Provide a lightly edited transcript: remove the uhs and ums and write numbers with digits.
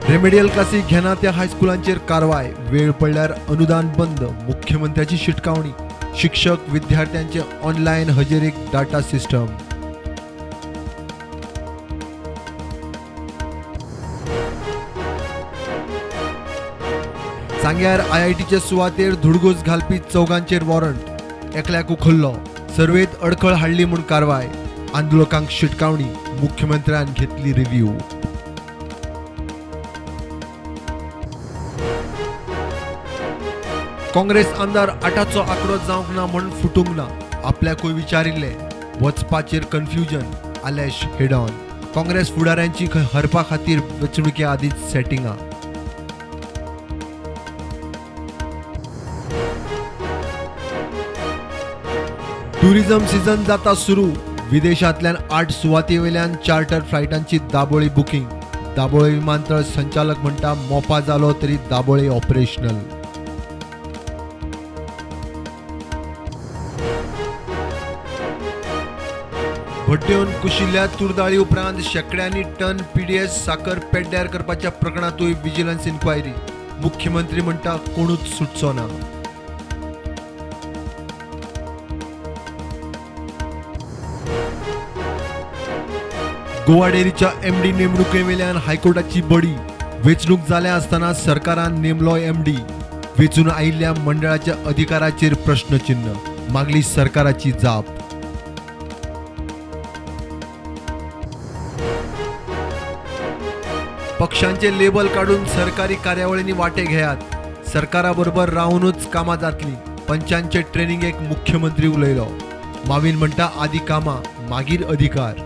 Remedial classy घेना त्या हायस्कुलांचेर कारवाय, वेळ पडल्यार अनुदान बंद, मुख्यमंत्र्याची शिटकावणी, शिक्षक विद्यार्थ्यांचे ऑनलायन हजेरेक डाटा सिस्टम. सांग्यार IITचे सुवातेर धुडगूस घालपी चौगांचेर वॉरंट, एकल्याक उखल्लो, सर्वेत अडखळ हाडली म्हूण कारवाय, आंदोलकांक शिटकावणी, मुख्यमंत्र्यान घेतली रिव्ह्यू. काँग्रेस आमदार 8चो आंकडो जावंक ना म्हूण फुटूंक ना, आपल्याकूय विचारिल्ले, वचपाचेर confusion, Alesh head on. Congress फुडाऱ्यांची Harappa खातीर वेंचणुके आदींच सेटिंगां. टुरिझम सीझन जाता सुरू, विदेशांतल्यान 8 सुवातेवयल्यान चार्टर फ्लायटांची दाबोळी बुकींग. दाबोळे विमानतळ संचालक म्हणटा मोपा जालो तरी दाबोळे ऑपरेशनल. भट्ट्योन कुशिल्ल्या तुरदाळी उपरांत शेकड्यांनी टन PDS साकर पेड्ड्यार करपाच्या प्रकरणातूय विजिलन्स इन्क्वायरी. मुख्यमंत्री म्हणटा कोणूच सुटचो ना. गोवा डेअरीच्या MD नेमणुकेवेल्यान हायकोर्टाची बडी. वेंचणूक जाल्या आसतना सरकारान नेमलो MD. वेंचून आयिल्ल्या मंडळाच्या अधिकाराचेर प्रश्नचिन्ह, मागली सरकाराची जाप. पक्षांचे लेबल काढून सरकारी कार्यावळींनी वाटे घेयात. सरकाराबरोबर रावूनच कामां जातली. पंचांचे ट्रेनिंगेक मुख्यमंत्री उलयलो. माविन म्हणटा आदी कामां, मागीर अधिकार.